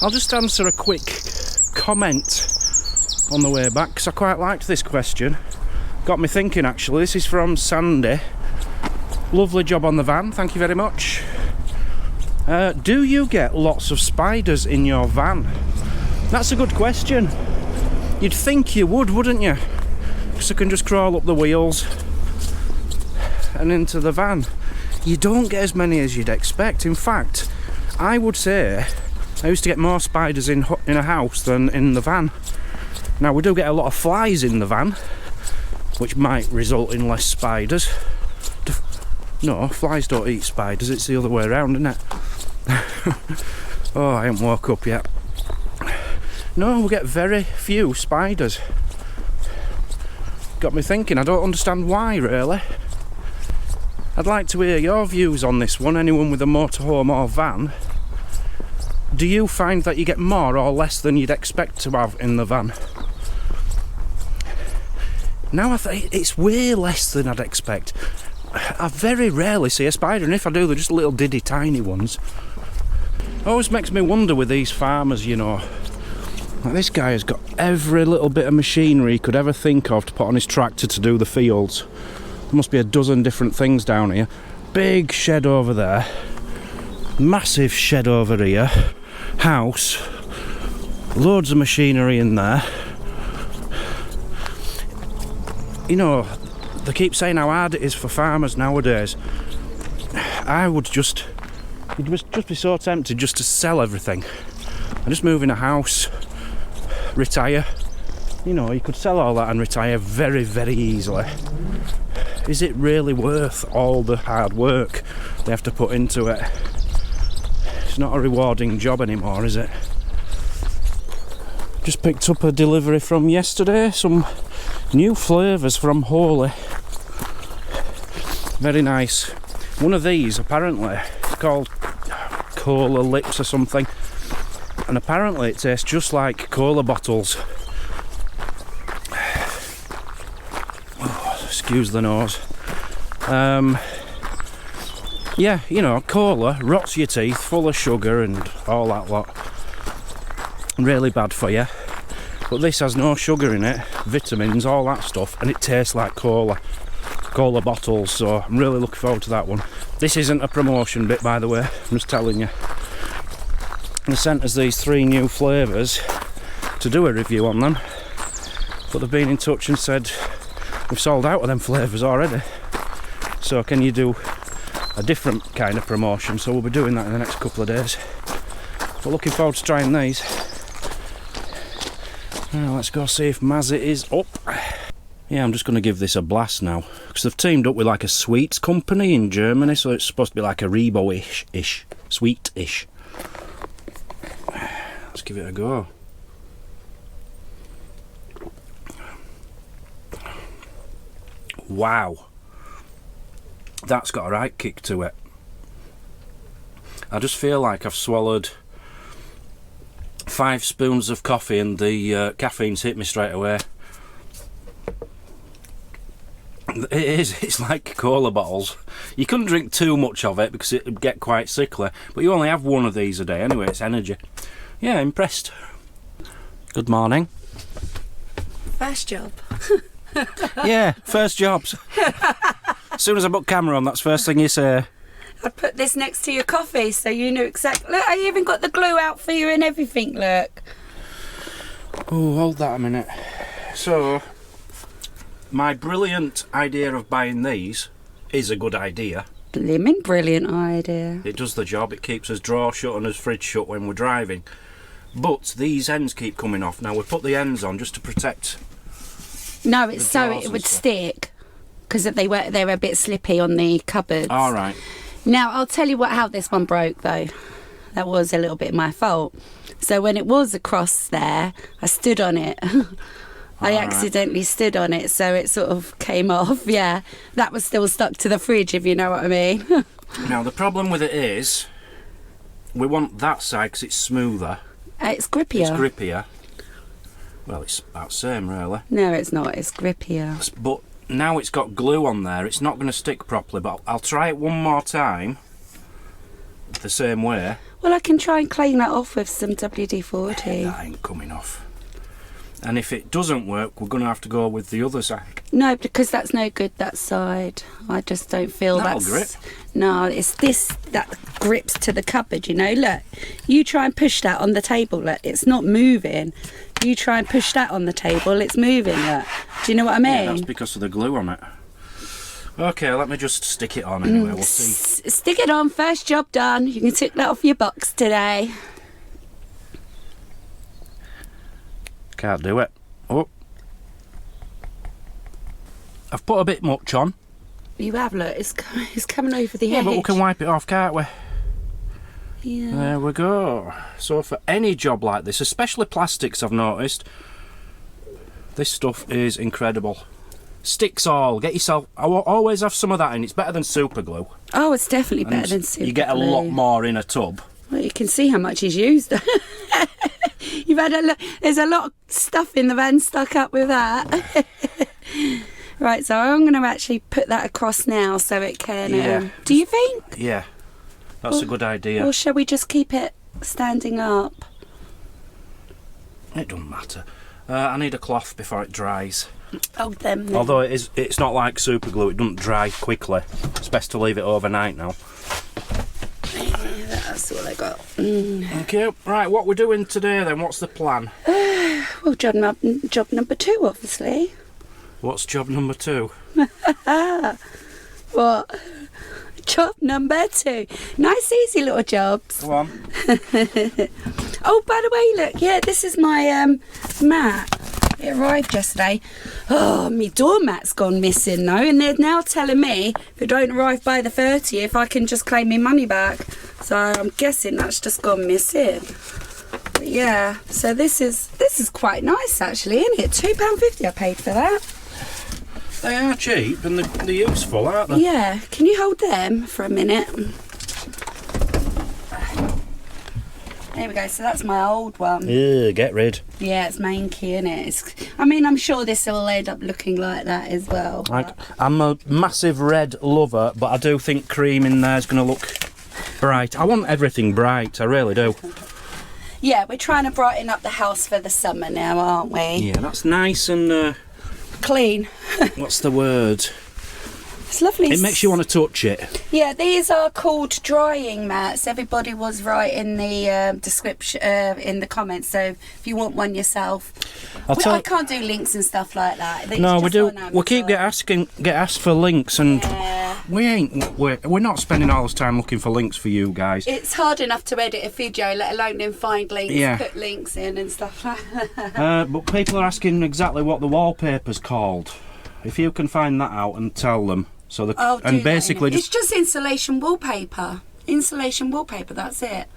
I'll just answer a quick comment on the way back because I quite liked this question. Got me thinking actually. This is from Sandy. Lovely job on the van, thank you very much. Do you get lots of spiders in your van? That's a good question. You'd think you would, wouldn't you? Because they can just crawl up the wheels and into the van. You don't get as many as you'd expect. In fact, I would say I used to get more spiders in a house than in the van. Now we do get a lot of flies in the van, which might result in less spiders. No, flies don't eat spiders, it's the other way around, isn't it? Oh, I haven't woke up yet. No, we get very few spiders. Got me thinking, I don't understand why really. I'd like to hear your views on this one, anyone with a motorhome or van. Do you find that you get more or less than you'd expect to have in the van? Now I think it's way less than I'd expect. I very rarely see a spider, and if I do, they're just little diddy tiny ones. Always makes me wonder with these farmers, you know. Like this guy has got every little bit of machinery he could ever think of to put on his tractor to do the fields. There must be a dozen different things down here. Big shed over there. Massive shed over here. House. Loads of machinery in there. You know, they keep saying how hard it is for farmers nowadays. You'd just be so tempted just to sell everything and just move in a house, retire. You know, you could sell all that and retire very, very easily. Is it really worth all the hard work they have to put into it? It's not a rewarding job anymore, is it? Just picked up a delivery from yesterday, some new flavours from Holy. Very nice. One of these apparently called Cola Lips or something, and apparently it tastes just like cola bottles. Oh, excuse the nose. Yeah, you know, cola rots your teeth, full of sugar and all that lot. Really bad for you. But this has no sugar in it, vitamins, all that stuff, and it tastes like cola bottles, so I'm really looking forward to that one. This isn't a promotion bit, by the way, I'm just telling you. They sent us these 3 new flavours to do a review on them, but they've been in touch and said we've sold out of them flavours already, so can you do a different kind of promotion? So we'll be doing that in the next couple of days, but looking forward to trying these. Now let's go see if Mazzy is up. Yeah, I'm just going to give this a blast now, because they've teamed up with like a sweets company in Germany, so it's supposed to be like a Rebo-ish, sweet-ish. Let's give it a go. Wow. That's got a right kick to it. I just feel like I've swallowed 5 spoons of coffee and the caffeine's hit me straight away. It is, it's like cola bottles. You couldn't drink too much of it because it would get quite sickly, but you only have one of these a day anyway, it's energy. Yeah, impressed. Good morning. First job. Yeah, first jobs. As soon as I put camera on, that's first thing you say. I put this next to your coffee so you knew exactly. Look, I even got the glue out for you and everything, look. Oh, hold that a minute. So, my brilliant idea of buying these is a good idea. Blimmin' brilliant idea. It does the job, it keeps us drawer shut and us fridge shut when we're driving. But these ends keep coming off. Now we put the ends on just to protect. No, it's so it would stick, because they were a bit slippy on the cupboards. All right. Now I'll tell you how this one broke though. That was a little bit my fault. So when it was across there, I stood on it. I accidentally stood on it, so it sort of came off. Yeah, that was still stuck to the fridge, if you know what I mean. Now the problem with it is, we want that side because it's smoother. It's grippier. It's grippier. Well, it's about the same, really. No, it's not. It's grippier. But now it's got glue on there, it's not going to stick properly, but I'll try it one more time the same way. Well, I can try and clean that off with some WD-40. That ain't coming off. And if it doesn't work, we're going to have to go with the other side. No, because that's no good, that side. I just don't feel That'll that's... grip. No, it's this that grips to the cupboard, you know. Look, you try and push that on the table. Look, it's not moving. You try and push that on the table, it's moving. Look. Do you know what I mean? Yeah, that's because of the glue on it. Okay, let me just stick it on anyway, we'll see. Stick it on, first job done. You can tick that off your box today. Can't do it. Oh. I've put a bit much on. You have, look, it's coming over the edge. Yeah, but we can wipe it off, can't we? Yeah. There we go. So for any job like this, especially plastics, I've noticed, this stuff is incredible. Sticks all. Get yourself... I will always have some of that in. It's better than super glue. Oh, it's definitely And better than super you get a glue. lot more in a tub. Well, you can see how much he's used. You've had a lot. There's a lot of stuff in the van stuck up with that. Right, so I'm going to actually put that across now so it can... Yeah. Do you think? Yeah, that's a good idea. Or shall we just keep it standing up? It doesn't matter. I need a cloth before it dries. Oh, them. Although it's not like super glue, it doesn't dry quickly. It's best to leave it overnight now. Yeah, that's all I got. Okay, right, what we're doing today then? What's the plan? Well, job number 2, obviously. What's job number 2? What? Job number 2. Nice, easy little jobs. Go on. Oh, by the way, look, yeah, this is my mat. It arrived yesterday. Oh, my doormat's gone missing though, and they're now telling me if it don't arrive by the 30th, I can just claim my money back. So I'm guessing that's just gone missing. But yeah, so this is quite nice actually, isn't it? £2.50 I paid for that. They are cheap and they're useful, aren't they? Yeah, can you hold them for a minute? There we go, so that's my old one. Ew, get rid. Yeah, it's manky, isn't it? I mean, I'm sure this will end up looking like that as well. I'm a massive red lover, but I do think cream in there is going to look bright. I want everything bright, I really do. Yeah, we're trying to brighten up the house for the summer now, aren't we? Yeah, that's nice and... Clean. what's the word? It's lovely. It makes you want to touch it. Yeah, these are called drying mats. Everybody was right in the description, in the comments. So if you want one yourself, I can't do links and stuff like that. No, we do. We keep get asked for links, and we're not spending all this time looking for links for you guys. It's hard enough to edit a video, let alone then find links, Yeah. put links in and stuff like that. But people are asking exactly what the wallpaper's called. If you can find that out and tell them. So and basically it's just insulation wallpaper. Insulation wallpaper, that's it.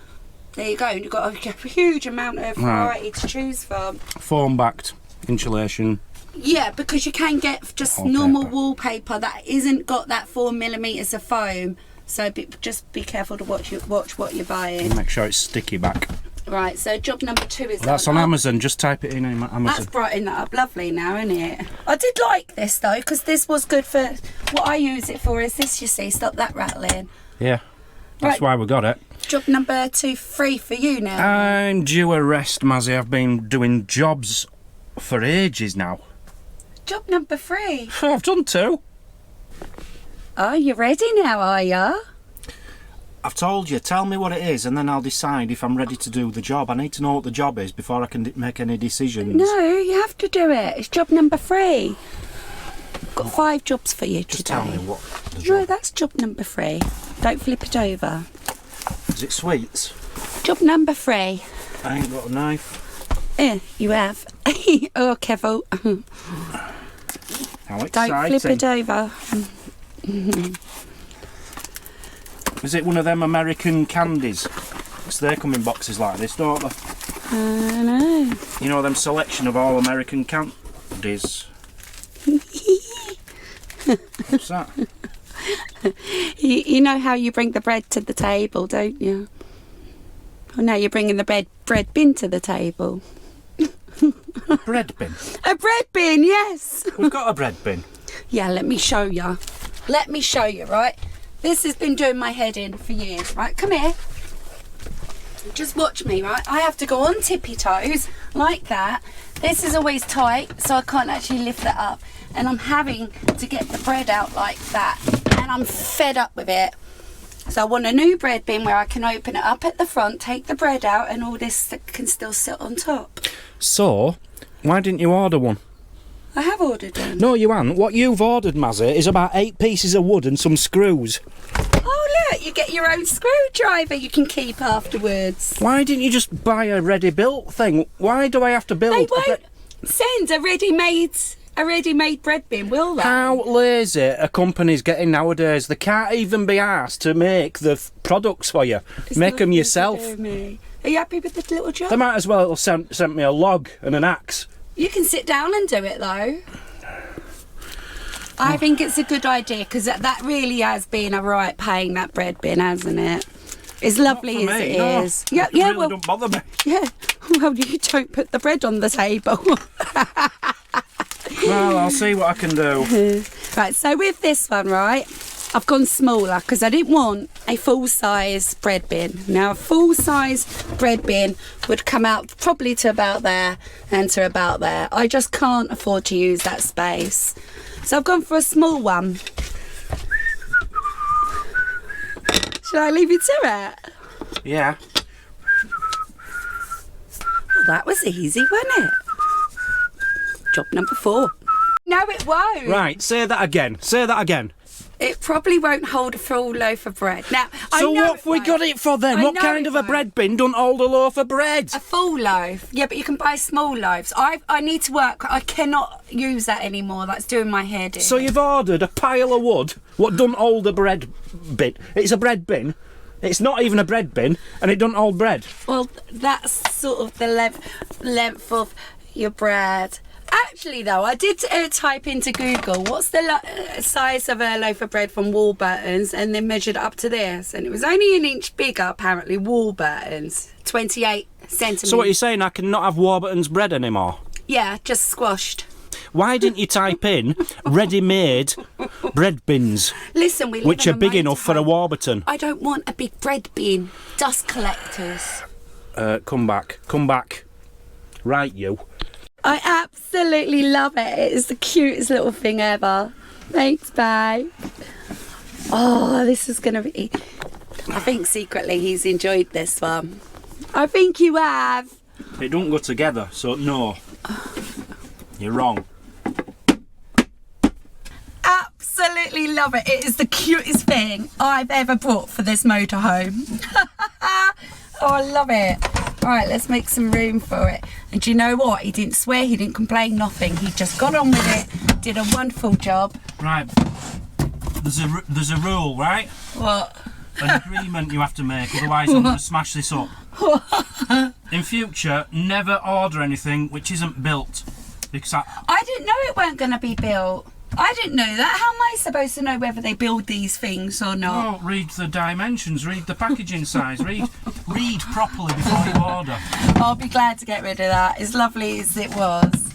There you go. You've got a huge amount of variety to choose from. Foam backed insulation. Yeah, because you can get just normal wallpaper that isn't got that 4mm of foam. So just be careful to watch what you're buying. Make sure it's sticky back. Right, so job number 2 is that's on Amazon. Just type it in Amazon. That's brightened that up lovely now, isn't it? I did like this though, because this was good for what I use it for. Is this, you see? Stop that rattling. Yeah, that's why we got it. Job number 3 for you now. I'm due a rest, Mazzy. I've been doing jobs for ages now. Job number 3. I've done 2. Oh, you ready now, are ya? I've told you, tell me what it is and then I'll decide if I'm ready to do the job. I need to know what the job is before I can make any decisions. No, you have to do it. It's job number 3. Got 5 jobs for you Just today. tell me what the job. No, that's job number 3. Don't flip it over. Is it sweets? Job number 3. I ain't got a knife. You have. Oh, Kevo. How exciting. Don't flip it over. Is it one of them American candies? Because they come in boxes like this, don't they? I know. You know them selection of all American candies? What's that? You know how you bring the bread to the table, don't you? Oh, now you're bringing the bread bin to the table. A bread bin? A bread bin, yes. We've got a bread bin. Yeah, let me show you. Let me show you, right? This has been doing my head in for years, right? Come here. Just watch me, right? I have to go on tippy toes like that. This is always tight, so I can't actually lift that up. And I'm having to get the bread out like that. And I'm fed up with it. So I want a new bread bin where I can open it up at the front, take the bread out, and all this can still sit on top. So, why didn't you order one? I have ordered one. No, you haven't. What you've ordered, Mazzy, is about 8 pieces of wood and some screws. Oh, look, you get your own screwdriver you can keep afterwards. Why didn't you just buy a ready-built thing? Why do I have to build... They won't send a ready-made bread bin, will they? How lazy are companies getting nowadays? They can't even be asked to make the products for you. Make them yourself. Are you happy with this little job? They might as well have sent me a log and an axe. You can sit down and do it, though. I think it's a good idea, because that really has been a right pain, that bread bin, hasn't it? As lovely as it is. Yeah, It really don't bother me. Yeah, well, you don't put the bread on the table. Well, I'll see what I can do. Right, so with this one, right, I've gone smaller because I didn't want a full-size bread bin. Now, a full-size bread bin would come out probably to about there and to about there. I just can't afford to use that space. So I've gone for a small one. Should I leave you to it? Yeah. Well, that was easy, wasn't it? Job number 4. No, it won't. Right, say that again. Say that again. It probably won't hold a full loaf of bread. Now, So I know what have we got it for then? I What know kind it of a won't. bread bin don't hold a loaf of bread? A full loaf. Yeah, but you can buy small loaves. I need to work. I cannot use that anymore. That's doing my head in. So you've ordered a pile of wood, what don't hold a bread bin? It's a bread bin. It's not even a bread bin, and it don't hold bread. Well, that's sort of the length of your bread. Actually, though, I did type into Google, what's the size of a loaf of bread from Warburton's, and then measured up to this. And it was only an inch bigger, apparently, Warburton's. 28 centimetres. So what you're saying, I cannot have Warburton's bread anymore? Yeah, just squashed. Why didn't you type in ready-made bread bins, Listen, we live which on are big enough for a motorhome. Warburton? I don't want a big bread bin. Dust collectors. Come back. Right, you. I absolutely love it. It is the cutest little thing ever. Thanks, babe. Oh, this is going to be... I think secretly he's enjoyed this one. I think you have. They don't go together, so no. You're wrong. Absolutely love it. It is the cutest thing I've ever bought for this motorhome. Oh, I love it. All right, let's make some room for it. And do you know what? He didn't swear, he didn't complain, nothing. He just got on with it, did a wonderful job. Right. There's a rule, right? What? An agreement you have to make, otherwise I'm going to smash this up. In future, never order anything which isn't built. Because I didn't know it weren't going to be built. I didn't know that. How am I supposed to know whether they build these things or not? Oh, read the dimensions, read the packaging size, read properly before you order. I'll be glad to get rid of that, as lovely as it was.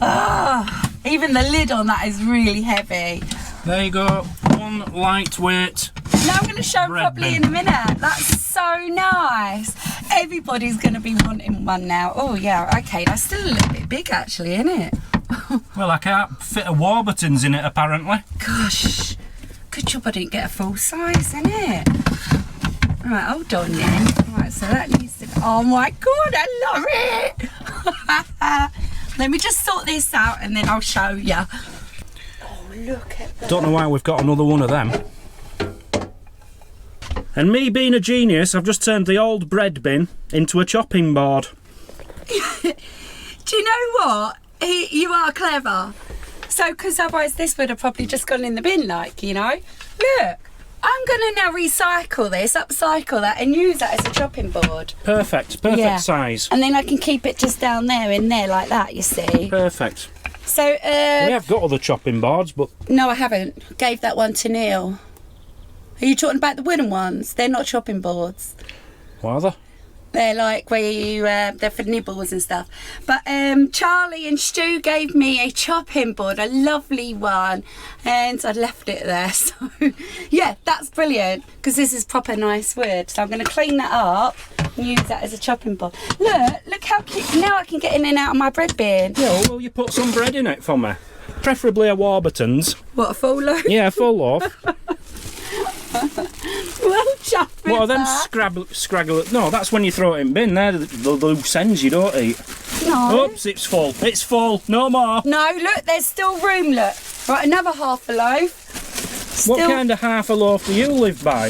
Ah, even the lid on that is really heavy. There you go, one lightweight. Now I'm going to show bread properly bin. in a minute. That's so nice. Everybody's going to be wanting one now. Oh yeah, okay, that's still a little bit big actually, isn't it? Well, I can't fit a Warburton's in it apparently. Gosh, good job I didn't get a full size, isn't it? Right, hold on then. Right, so that needs to... Oh my God, I love it! Let me just sort this out and then I'll show you. Oh, look at that. Don't know why we've got another one of them. And me being a genius, I've just turned the old bread bin into a chopping board. Do you know what? You are clever. So, because otherwise this would have probably just gone in the bin, like, you know. Look, I'm going to now recycle this, upcycle that and use that as a chopping board. Perfect Yeah. size. And then I can keep it just down there, in there, like that, you see. Perfect. So, We have got other chopping boards, but... no, I haven't. Gave that one to Neil. Are you talking about the wooden ones? They're not chopping boards. What are they? They're like where you, they're for nibbles and stuff. But Charlie and Stu gave me a chopping board, a lovely one, and I left it there. So, yeah, that's brilliant, because this is proper nice wood. So I'm going to clean that up. can use that as a chopping board. Look how cute. Now I can get in and out of my bread bin. Yeah, well, you put some bread in it for me. Preferably a Warburton's. What, a full loaf? Yeah, a full loaf. Well, chop it. What are them scraggle? No, that's when you throw it in bin. They're the loose ends you don't eat. No. Oops, it's full. It's full. No more. No, look, there's still room, look. Right, another half a loaf. What kind of half a loaf do you live by?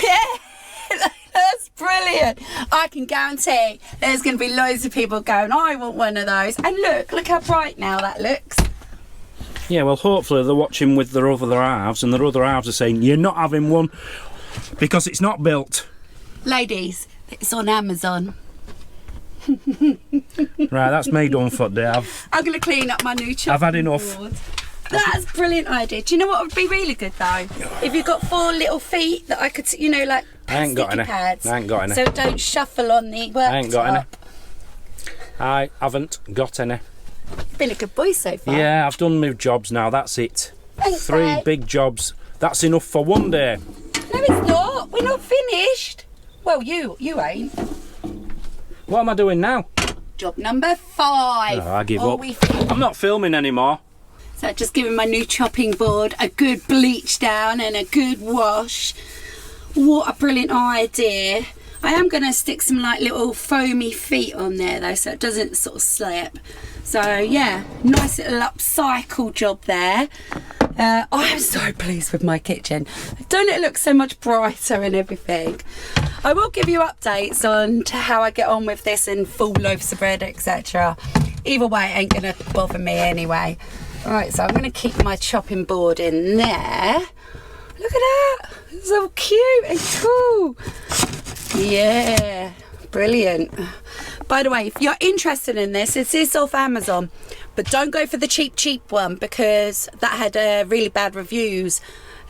Yeah, that's brilliant. I can guarantee there's going to be loads of people going, I want one of those. And look how bright now that looks. Yeah, well, hopefully they're watching with their other halves, and their other halves are saying, you're not having one because it's not built. Ladies, it's on Amazon. Right, that's me done for today. I'm going to clean up my new chopping I've had enough. board. That's a brilliant idea. Do you know what would be really good though? If you've got 4 little feet that I could, you know, like I ain't got sticky any. pads. I ain't got any. So don't shuffle on the worktop. I ain't got any. I haven't got any. Been a good boy so far. Yeah, I've done my jobs now, that's it. Thanks, 3 babe. big jobs. That's enough for one day. No, it's not. We're not finished. Well, you ain't. What am I doing now? Job number 5. Oh, I give Are up. we finished? I'm not filming anymore. So just giving my new chopping board a good bleach down and a good wash. What a brilliant idea. I am going to stick some like little foamy feet on there though, so it doesn't sort of slip. So yeah, nice little upcycle job there. I'm so pleased with my kitchen. Don't it look so much brighter and everything? I will give you updates on to how I get on with this and full loaves of bread, etc. Either way, it ain't going to bother me anyway. Right, so I'm going to keep my chopping board in there. Look at that. It's so cute and cool. Yeah, brilliant. By the way, if you're interested in this, it is off Amazon, but don't go for the cheap one because that had really bad reviews,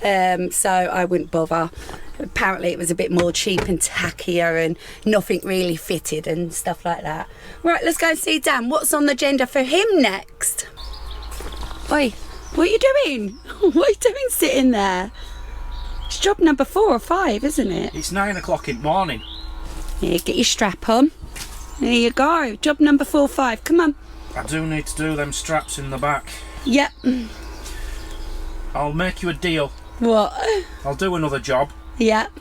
so I wouldn't bother. Apparently it was a bit more cheap and tackier and nothing really fitted and stuff like that. Right, let's go and see Dan. What's on the agenda for him next? Oi, what are you doing? What are you doing sitting there? It's job number 4 or 5, isn't it? It's 9 o'clock in the morning. Here, get your strap on. There you go. Job number 4 or 5. Come on. I do need to do them straps in the back. Yep. I'll make you a deal. What? I'll do another job Yep.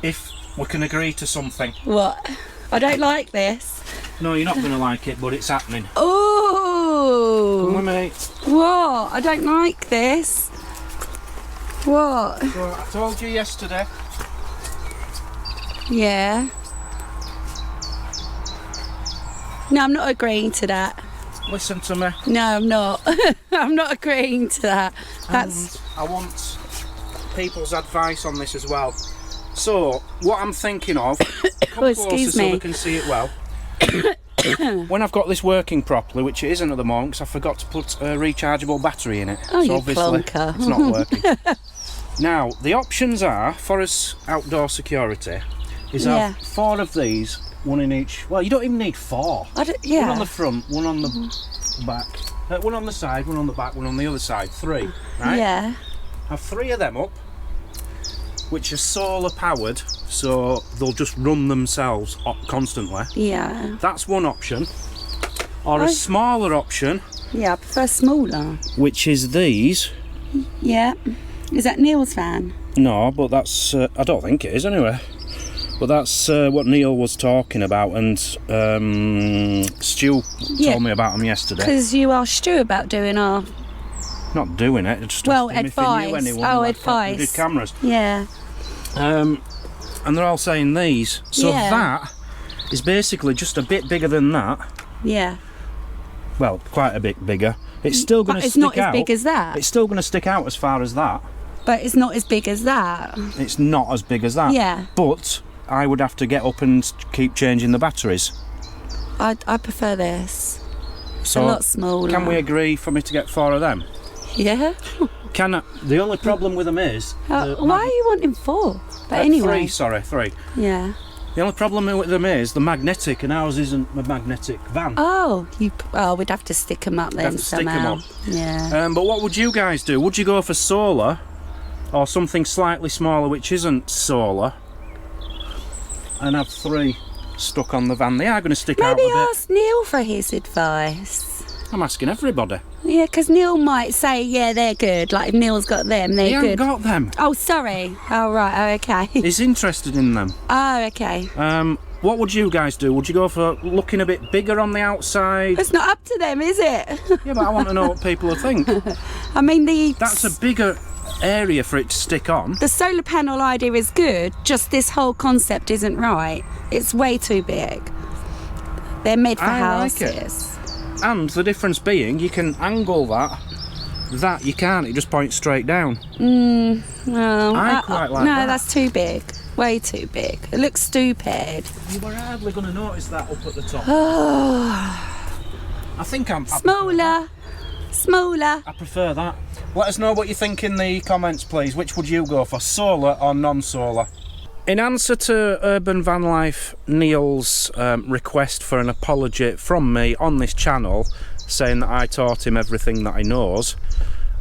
if we can agree to something. What? I don't like this. No, you're not going to like it, but it's happening. Oh. Come with me. What? I don't like this. What? So I told you yesterday. Yeah. No, I'm not agreeing to that. Listen to me. No, I'm not. I'm not agreeing to that. That's. I want people's advice on this as well. So, what I'm thinking of, come Oh, closer excuse so me. we can see it well. When I've got this working properly, which it isn't at the moment, because I forgot to put a rechargeable battery in it. Oh, so you obviously plonker. it's not working. Now, the options are, for us outdoor security, is Yeah. have 4 of these, 1 in each. Well, you don't even need 4. Yeah. 1 on the front, 1 on the back, 1 on the side, 1 on the back, 1 on the other side. 3, right? Yeah. Have 3 of them up, which are solar powered, so they'll just run themselves constantly. Yeah. That's one option. Or Oh. a smaller option, Yeah, I prefer smaller. which is these. Yeah. Is that Neil's van? No, but that's I don't think it is anyway. But that's what Neil was talking about, and Stu Yeah. told me about them yesterday. Because you asked Stu about doing our. Not doing it, just Well, asking if he knew advice. anyone Oh, who had advice. good cameras. Yeah. And they're all saying these. So Yeah. that is basically just a bit bigger than that. Yeah. Well, quite a bit bigger. It's still going But to it's stick not out. as big as that. It's still going to stick out as far as that. But it's not as big as that. It's not as big as that. Yeah. But I would have to get up and keep changing the batteries. I prefer this. It's So a lot smaller. Can we agree for me to get 4 of them? Yeah. Can I? The only problem with them is... Why are you wanting 4? But anyway. 3. Yeah. The only problem with them is the magnetic, and ours isn't a magnetic van. Oh, we'd have to stick them up then have to stick 'em somehow. up. Yeah. But what would you guys do? Would you go for solar, or something slightly smaller which isn't solar, and have 3 stuck on the van. They are going to stick out a Maybe bit. ask Neil for his advice. I'm asking everybody. Yeah, because Neil might say, yeah, they're good. Like, if Neil's got them, they're He good. hasn't got them. Oh, sorry. Oh, right. Oh, okay. He's interested in them. Oh, okay. What would you guys do? Would you go for looking a bit bigger on the outside? It's not up to them, is it? Yeah, but I want to know what people will think. I mean, That's a bigger area for it to stick on. the solar panel idea is good, just this whole concept isn't right. It's way too big. They're made for I like it. houses. And the difference being, you can angle that. That you can't, it just points straight down. Well, I quite like no, that. that's too big. Way too big. It looks stupid. You were hardly going to notice that up at the top. I think I'm... Smaller. Smaller. I prefer that. Let us know what you think in the comments, please. Which would you go for, solar or non-solar? In answer to Urban Van Life Neil's request for an apology from me on this channel, saying that I taught him everything that he knows,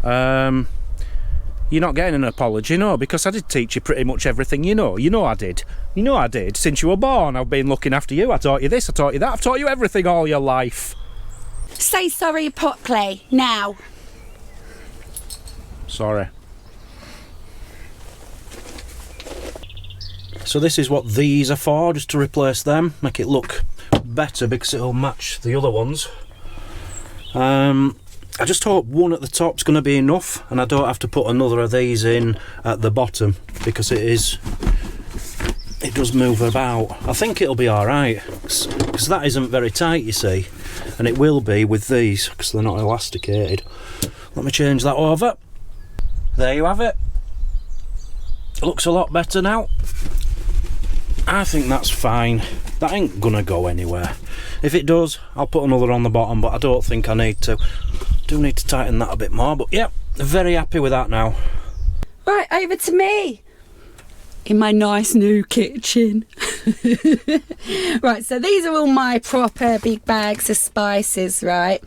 you're not getting an apology, no, because I did teach you pretty much everything you know. You know I did. You know I did. Since you were born, I've been looking after you. I taught you this, I taught you that. I've taught you everything all your life. Say sorry properly, now. Sorry. So this is what these are for, just to replace them, make it look better because it'll match the other ones. I just hope one at the top's going to be enough and I don't have to put another of these in at the bottom, because it does move about. I think it'll be alright, because that isn't very tight, you see, and it will be with these because they're not elasticated. Let me change that over. There you have it. It looks a lot better now. I think that's fine. That ain't gonna go anywhere. If it does, I'll put another on the bottom, but I don't think I need to. Do need to tighten that a bit more, but yeah, very happy with that now. Right, over to me. In my nice new kitchen. Right, so these are all my proper big bags of spices, right?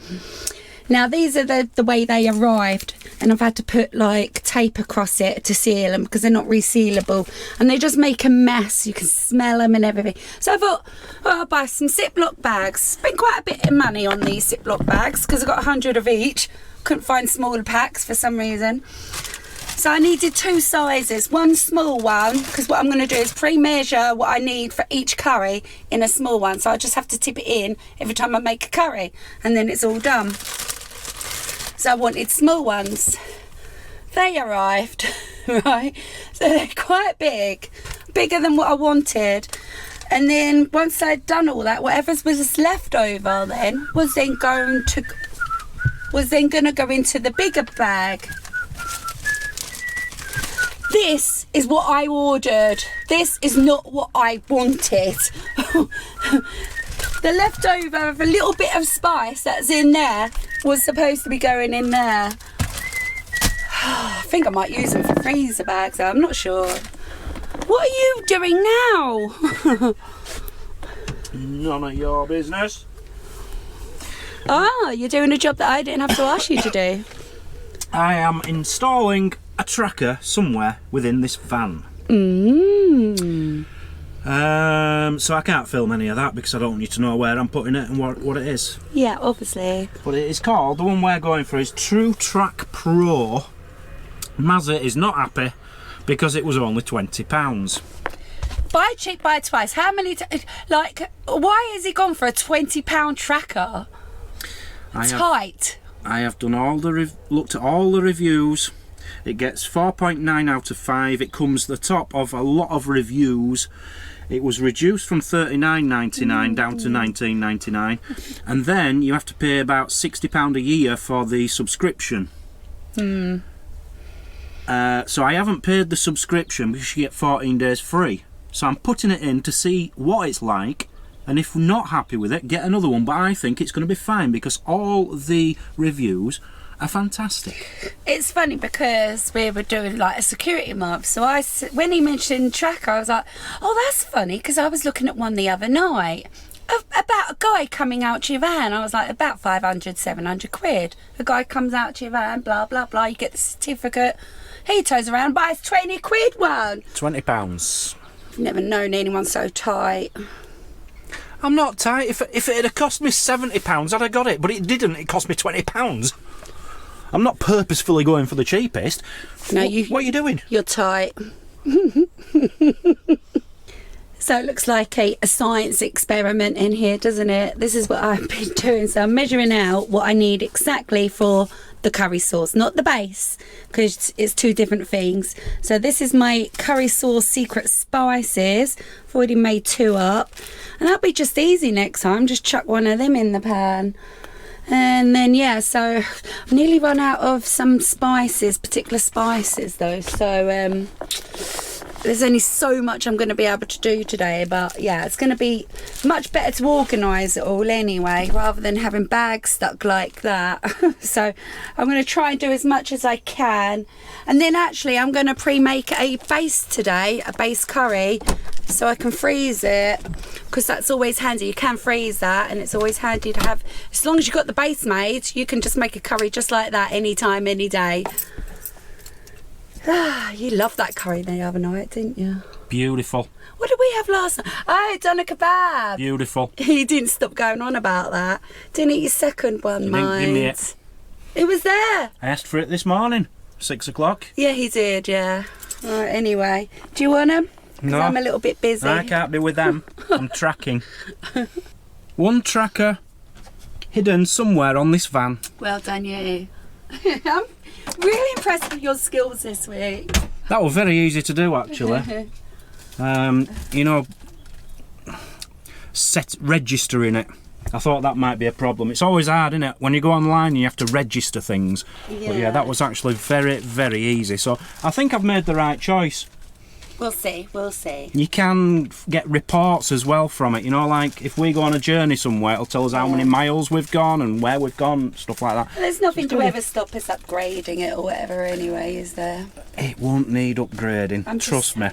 Now these are the way they arrived, and I've had to put like tape across it to seal them because they're not resealable, and they just make a mess. You can smell them and everything. So I thought, oh, I'll buy some Ziploc bags. Spent quite a bit of money on these Ziploc bags because I got 100 of each. Couldn't find smaller packs for some reason. So I needed two sizes, one small one, because what I'm going to do is pre-measure what I need for each curry in a small one. So I just have to tip it in every time I make a curry, and then it's all done. So I wanted small ones. They arrived, right? So they're quite big, bigger than what I wanted. And then once I'd done all that, whatever was left over then was then going to go into the bigger bag. This is what I ordered. This is not what I wanted. The leftover of a little bit of spice that's in there was supposed to be going in there. I think I might use them for freezer bags. I'm not sure. What are you doing now? None of your business. Ah, you're doing a job that I didn't have to ask you to do. I am installing a tracker somewhere within this van. So I can't film any of that because I don't want you to know where I'm putting it and what it is. Yeah, obviously. But it is called, the one we're going for is True Track Pro. Mazzy is not happy because it was only £20. Buy cheap, buy twice. How many, like, why has he gone for a £20 tracker? Tight. I have done all the, looked at all the reviews. It gets 4.9 out of 5. It comes the top of a lot of reviews. It was reduced from $39.99 down to $19.99, and then you have to pay about £60 a year for the subscription. So I haven't paid the subscription because you get 14 days free. So I'm putting it in to see what it's like, and if we're not happy with it, get another one. But I think it's going to be fine because all the reviews are fantastic. It's funny because we were doing like a security month, so when he mentioned tracker, I was like, oh, that's funny, because I was looking at one the other night about a guy coming out to your van. I was like, about 500, 700 quid. A guy comes out to your van, blah blah blah, you get the certificate. He turns around and buys 20 quid one. £20. I've never known anyone so tight. I'm not tight. If it had cost me £70, I'd have got it, but it didn't. It cost me £20. I'm not purposefully going for the cheapest. No, what are you doing? You're tight. So it looks like a science experiment in here, doesn't it? This is what I've been doing. So I'm measuring out what I need exactly for the curry sauce, not the base, because it's two different things. So this is my curry sauce secret spices. I've already made 2 up, and that'll be just easy next time. Just chuck one of them in the pan. And then, yeah, so I've nearly run out of some spices, particular spices though. So there's only so much I'm going to be able to do today, but yeah, it's going to be much better to organise it all anyway, rather than having bags stuck like that. So I'm going to try and do as much as I can, and then actually I'm going to pre-make a base today, a base curry, so I can freeze it, because that's always handy. You can freeze that, and it's always handy to have. As long as you've got the base made, you can just make a curry just like that anytime, any day. You loved that curry the other night, didn't you? Beautiful. What did we have last night? Oh, doner kebab. Beautiful. He didn't stop going on about that. Didn't eat your second one, mind. Didn't give me it. It was there. I asked for it this morning, 6 o'clock. Yeah, he did, yeah. Right, anyway, do you want them? No. I'm a little bit busy. I can't be with them. I'm tracking. One tracker hidden somewhere on this van. Well done, you. I'm really impressed with your skills this week. That was very easy to do, actually. You know, registering it. I thought that might be a problem. It's always hard, isn't it? When you go online, you have to register things. Yeah. But yeah, that was actually very, very easy. So I think I've made the right choice. We'll see, we'll see. You can get reports as well from it, you know, like if we go on a journey somewhere, it'll tell us how many miles we've gone and where we've gone, stuff like that. There's nothing to ever stop us upgrading it or whatever anyway, is there? It won't need upgrading, trust me.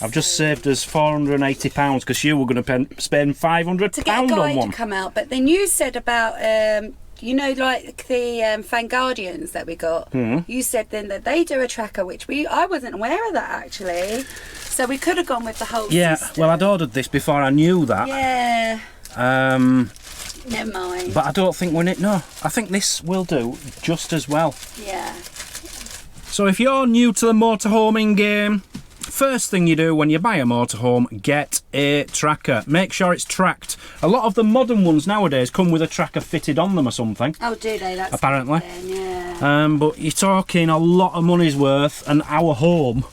I've just saying. saved us £480 because you were going to spend £500 to get a guide on one. to come out, but then you said about you know, like the Fan Guardians that we got. You said then that they do a tracker, which I wasn't aware of that actually. So we could have gone with the whole system. Well, I'd ordered this before I knew that. Yeah. Never mind. But I don't think we're no. I think this will do just as well. Yeah. So if you're new to the motorhoming game, first thing you do when you buy a motorhome, get a tracker. Make sure it's tracked. A lot of the modern ones nowadays come with a tracker fitted on them or something. Oh, do they? That's apparently. Good then, yeah. But you're talking a lot of money's worth, and our home.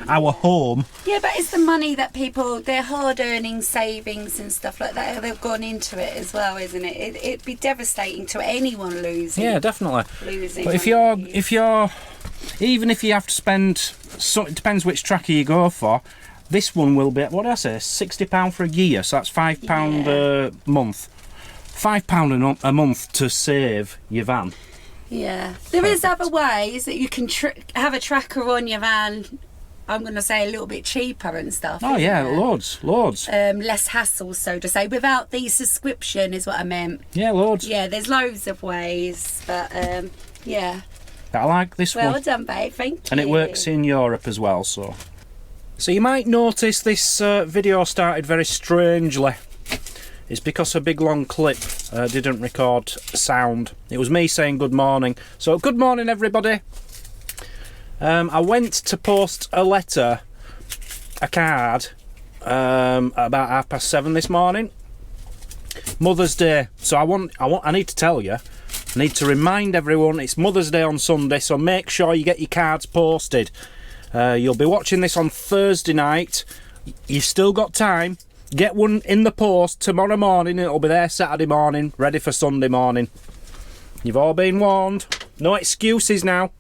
Yeah, but it's the money that people, their hard-earning savings and stuff like that, they've gone into it as well, isn't it? It'd be devastating to anyone losing. Yeah, definitely. Losing. But if you're, even if you have to spend, so it depends which tracker you go for. This one will be, what did I say, £60 for a year, so that's £5 a month. £5 a month to save your van. Yeah, there is other ways that you can have a tracker on your van. I'm going to say a little bit cheaper and stuff. Oh yeah, it? loads. Less hassle, so to say, without the subscription is what I meant. Yeah, loads. Yeah, there's loads of ways, but yeah. But I like this one. Well done, babe, thank you. And it works in Europe as well, so. So you might notice this video started very strangely. It's because a big long clip didn't record sound. It was me saying good morning. So good morning everybody. I went to post a letter, a card, about 7:30 this morning. Mother's Day. So I need to tell you, I need to remind everyone it's Mother's Day on Sunday, so make sure you get your cards posted. You'll be watching this on Thursday night. You've still got time. Get one in the post tomorrow morning. It'll be there Saturday morning, ready for Sunday morning. You've all been warned. No excuses now.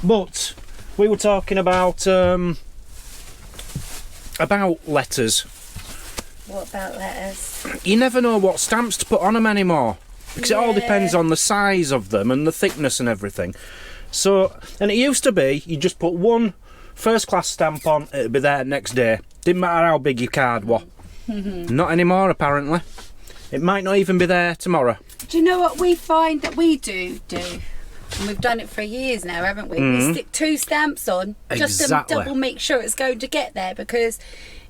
But we were talking about letters. What about letters? You never know what stamps to put on them anymore, because it all depends on the size of them and the thickness and everything. So, and it used to be you just put one first class stamp on, it'd be there next day. Didn't matter how big your card was. Not anymore apparently. It might not even be there tomorrow. Do you know what we find that we do? And we've done it for years now, haven't we? We stick 2 stamps on just to double make sure it's going to get there, because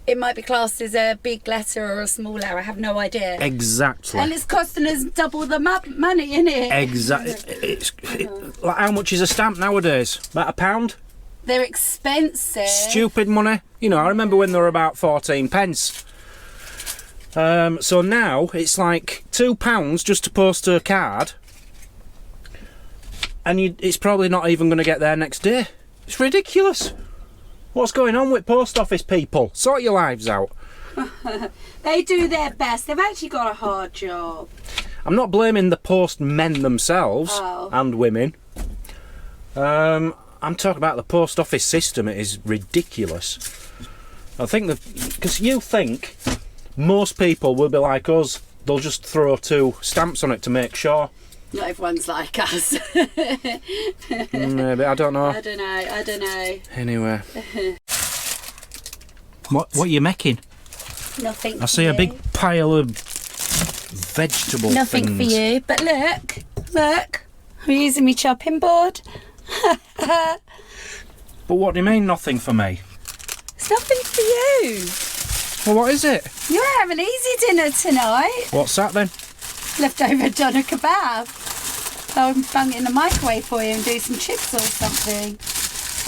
it might be classed as a big letter or a small letter. I have no idea. Exactly. And it's costing us double the money, isn't it? Exactly. Like, how much is a stamp nowadays? About £1? They're expensive. Stupid money. You know, I remember when they were about 14 pence. So now it's like £2 just to post a card, and it's probably not even going to get there next day. It's ridiculous. What's going on with post office people? Sort your lives out. They do their best. They've actually got a hard job. I'm not blaming the postmen themselves and women. I'm talking about the post office system. It is ridiculous. I think that because you think most people will be like us, they'll just throw 2 stamps on it to make sure. Not everyone's like us. Maybe, I don't know. I don't know. Anyway. What are you making? Nothing. I see a big pile of vegetable Nothing things. for you. But look. I'm using my chopping board. But what do you mean nothing for me? It's nothing for you. Well, what is it? You're having easy dinner tonight. What's that then? Leftover doner kebab. I'll bung it in the microwave for you and do some chips or something.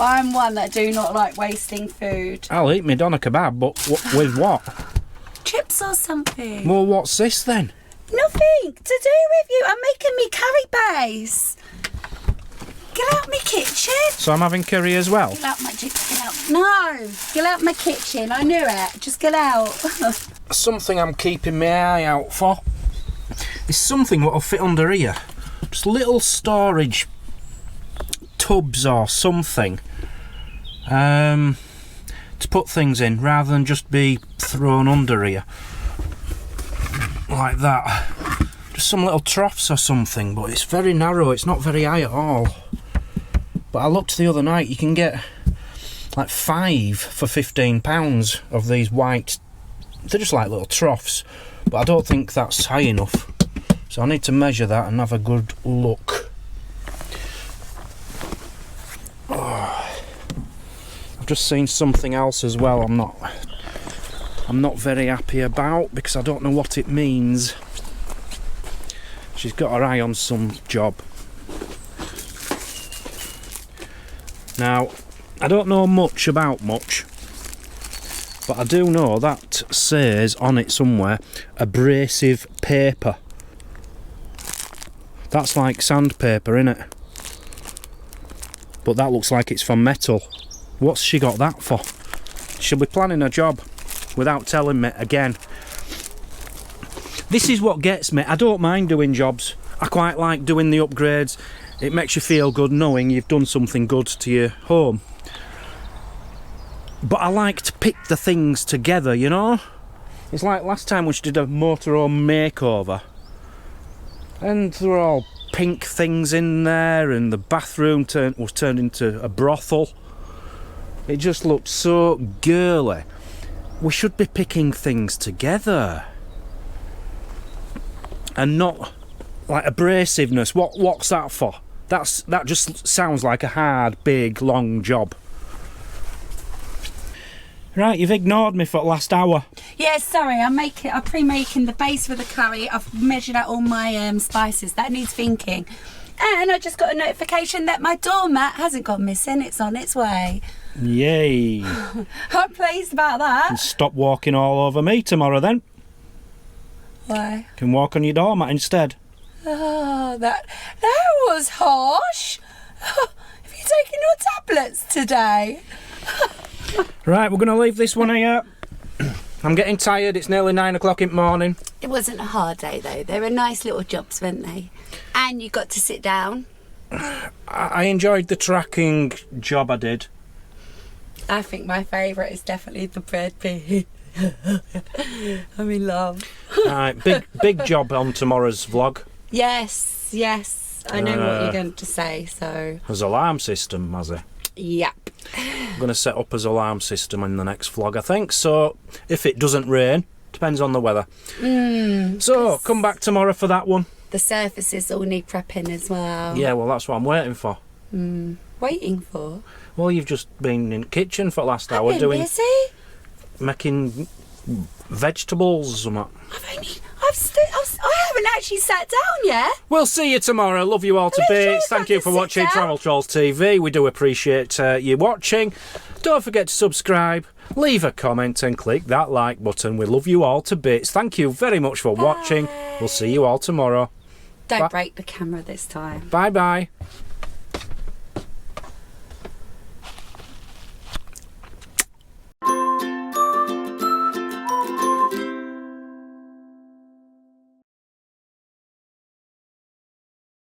I'm one that do not like wasting food. I'll eat me doner kebab, but with what? Chips or something. Well, what's this then? Nothing to do with you. I'm making me curry base. Get out my kitchen. So I'm having curry as well? Get out my kitchen. Get out. No. Get out my kitchen. I knew it. Just get out. Something I'm keeping my eye out for. It's something that'll fit under here. Just little storage tubs or something. To put things in rather than just be thrown under here. Like that. Just some little troughs or something, but it's very narrow, it's not very high at all. But I looked the other night, you can get like 5 for £15 of these white, they're just like little troughs, but I don't think that's high enough. So I need to measure that and have a good look. Oh. I've just seen something else as well I'm not very happy about because I don't know what it means. She's got her eye on some job. Now, I don't know much about much, but I do know that says on it somewhere, abrasive paper. That's like sandpaper, innit? But that looks like it's for metal. What's she got that for? She'll be planning a job without telling me again. This is what gets me. I don't mind doing jobs. I quite like doing the upgrades. It makes you feel good knowing you've done something good to your home. But I like to pick the things together, you know? It's like last time when she did a motorhome makeover. And there were all pink things in there, and the bathroom was turned into a brothel. It just looked so girly. We should be picking things together. And not like abrasiveness. What's that for? That just sounds like a hard, big, long job. Right, you've ignored me for the last hour. Yeah, sorry, I'm pre-making the base for the curry. I've measured out all my spices. That needs thinking. And I just got a notification that my doormat hasn't gone missing. It's on its way. Yay. I'm pleased about that. And stop walking all over me tomorrow then. Why? You can walk on your doormat instead. Oh, that was harsh. Have you taken your tablets today? Right, we're going to leave this one here. I'm getting tired, it's nearly 9 o'clock in the morning. It wasn't a hard day though. They were nice little jobs, weren't they? And you got to sit down. I enjoyed the tracking job I did. I think my favourite is definitely the bread pea. I'm in love. Right, big job on tomorrow's vlog. Yes. I know what you're going to say, so... There's alarm system, Mazzy. Yep. I'm going to set up as alarm system in the next vlog, I think. So, if it doesn't rain, depends on the weather. So, come back tomorrow for that one. The surfaces all need prepping as well. Yeah, well, that's what I'm waiting for. Waiting for? Well, you've just been in the kitchen for the last hour I've been doing... busy. making vegetables or something. I haven't actually sat down yet. We'll see you tomorrow. Love you all to bits. Thank you for watching Travel Trolls TV. We do appreciate you watching. Don't forget to subscribe, leave a comment and click that like button. We love you all to bits. Thank you very much for watching. We'll see you all tomorrow. Don't break the camera this time. Bye-bye.